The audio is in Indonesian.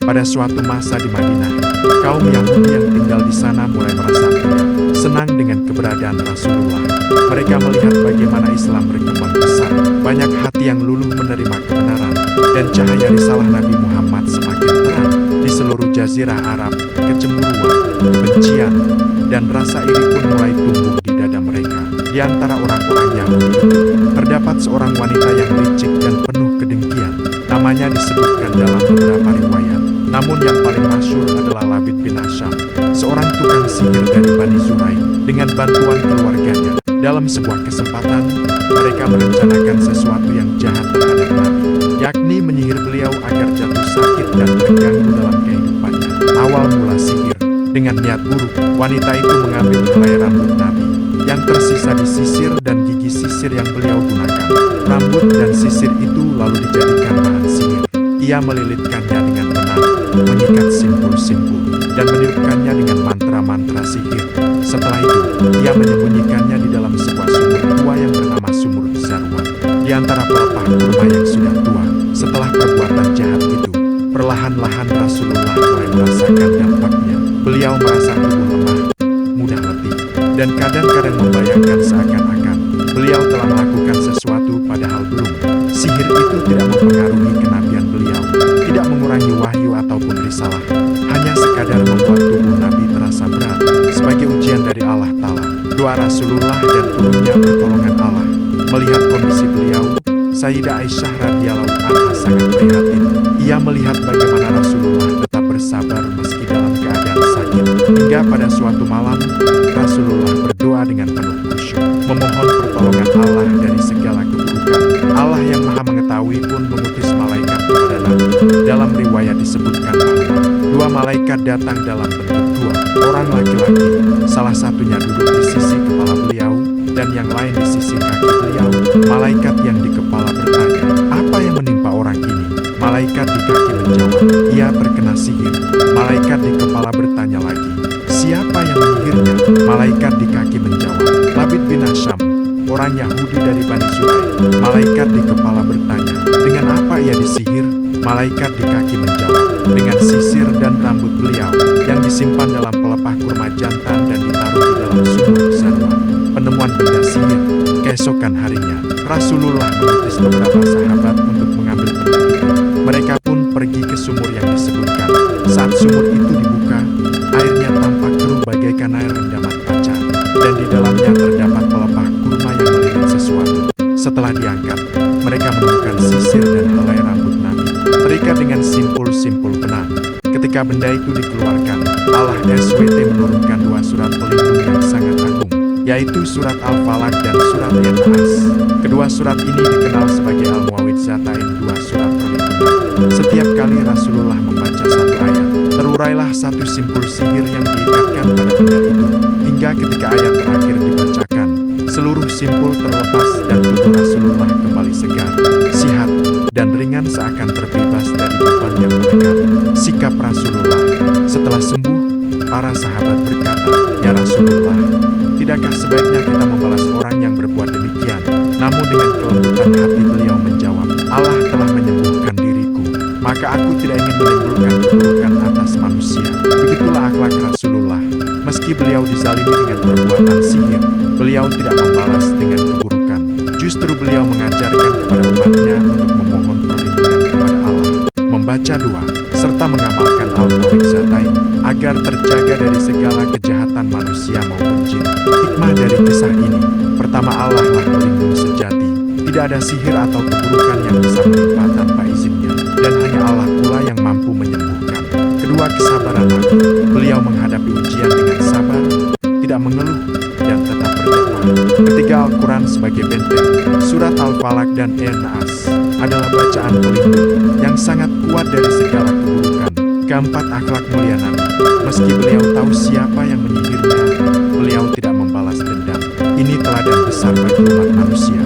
Pada suatu masa di Madinah, kaum Yahudi yang tinggal di sana mulai merasa tidak senang dengan keberadaan Rasulullah. Mereka melihat bagaimana Islam berkembang pesat, banyak hati yang luluh menerima kebenaran, dan cahaya risalah Nabi Muhammad semakin terang di seluruh jazirah Arab. Kecemburuan, kebencian, dan rasa iri pun mulai tumbuh di dada mereka. Di antara orang-orang Yahudi itu, terdapat seorang wanita yang licik dan penuh kedengkian. Namanya disebutkan dalam beberapa riwayat. Namun yang paling masyhur adalah Labid bin Asyam, seorang tukang sihir dari Bani Zurai. Dengan bantuan keluarganya, dalam sebuah kesempatan, mereka merencanakan sesuatu yang jahat terhadap Nabi, yakni menyihir beliau agar jatuh sakit dan terganggu dalam kehidupannya. Awal mula sihir, dengan niat buruk, wanita itu mengambil helai rambut Nabi yang tersisa disisir dan gigi sisir yang beliau gunakan. Rambut dan sisir itu lalu dijadikan bahan sihir. Ia melilitkannya dengan benang, mengikat simpul-simpul, dan meniupkannya dengan mantra-mantra sihir. Setelah itu, ia menyembunyikannya di dalam sebuah sumur tua yang bernama Sumur Zarwan, di antara pelepah kurma yang sudah tua. Setelah perbuatan jahat itu, perlahan-lahan Rasulullah mulai merasakan dampaknya. Beliau merasa tubuh lemah, mudah letih, dan kadang-kadang membayangkan seakan-akan beliau telah melakukan sesuatu padahal belum. Sihir itu tidak mempengaruhi kenabian beliau, tidak mengurangi wahyu ataupun risalah, hanya sekadar membuat tubuh Nabi terasa berat. Sebagai ujian dari Allah Ta'ala, doa Rasulullah dan turunnya pertolongan Allah. Melihat kondisi beliau, Sayyidah Aisyah radhiyallahu anha sangat prihatin. Ia melihat bagaimana Rasulullah tetap bersabar meski dalam keadaan sakit. Hingga pada suatu malam, Rasulullah berdoa dengan penuh khusyuk, memohon pertolongan Allah dari segala keburukan. Allah yang Maha Mengetahui pun mengutus malaikat kepada Nabi. Dalam riwayat disebutkan bahwa dua malaikat datang dalam bentuk dua orang laki-laki, salah satunya duduk di sisi kepala beliau, dan yang lain di sisi kaki beliau. Malaikat yang di kepala bertanya, "Apa yang menimpa orang ini?" Malaikat di kaki menjawab, "Ia terkena sihir." Malaikat di kepala bertanya lagi, "Siapa yang menyihirnya?" Malaikat di kaki menjawab, "Labid bin Asyam, orang Yahudi dari Bani Zurai." Malaikat di kepala bertanya, "Dengan apa ia disihir?" Malaikat di kaki menjawab, "Dengan sisir dan rambut beliau yang disimpan dalam pelepah kurma jantan dan ditaruh di dalam sumur Zarwan." Penemuan benda sihir. Keesokan harinya, Rasulullah mengutus beberapa sahabat untuk mengambil benda itu. Mereka pun pergi ke sumur yang disebutkan. Saat sumur itu dibuka, airnya tampak keruh bagaikan air rendaman kaca, dan di dalamnya terdapat pelepah kurma yang melilit sesuatu. Setelah diangkat, mereka menemukan sisir dan helai rambut Nabi, terikat dengan simpul-simpul benang. Ketika benda itu dikeluarkan, Allah SWT menurunkan dua surat pelindung yang sangat agung, yaitu surat Al-Falaq dan surat An-Nas. Kedua surat ini dikenal sebagai Al-Muawwidzatain, dua surat perlindungan. Setiap kali Rasulullah membaca satu ayat, terurailah satu simpul sihir yang diikatkan pada benda itu. Hingga ketika ayat terakhir dibacakan, seluruh simpul terlepas dan tubuh Rasulullah kembali segar, sihat, dan ringan seakan terbebas dari beban yang melekat. Sikap Rasulullah setelah sembuh, para sahabat berkata, "Ya Rasulullah, tidakkah sebaiknya kita membalas orang yang berbuat demikian?" Namun dengan kelembutan hati beliau menjawab, "Allah telah menyembuhkan diriku, maka aku tidak ingin menimbulkan keburukan atas manusia." Begitulah akhlak Rasulullah. Meski beliau dizalimi dengan perbuatan sihir, beliau tidak membalas dengan keburukan. Justru beliau mengajarkan kepada umatnya untuk memohon perlindungan kepada Allah, membaca doa, serta mengamalkan Al-Muawwidzatain agar terjaga dari segala kejahatan manusia maupun jin. Hikmah dari kisah ini, pertama, Allah lah pelindung sejati. Tidak ada sihir atau keburukan yang bisa menimpa tanpa izinnya, dan hanya Allah pula yang mampu menyembuhkan. Kedua, kesabaran Nabi. Beliau menghadapi ujian dengan sabar, tidak mengeluh, dan tetap berdakwah. Ketiga, Al-Quran sebagai benteng. Surat Al-Falaq dan An-Nas adalah bacaan pelindung yang sangat kuat dari segala keburukan. Keempat, akhlak mulia Nabi. Meski beliau tahu siapa yang menyihirnya, beliau tidak membalas dendam. Ini teladan besar bagi umat manusia.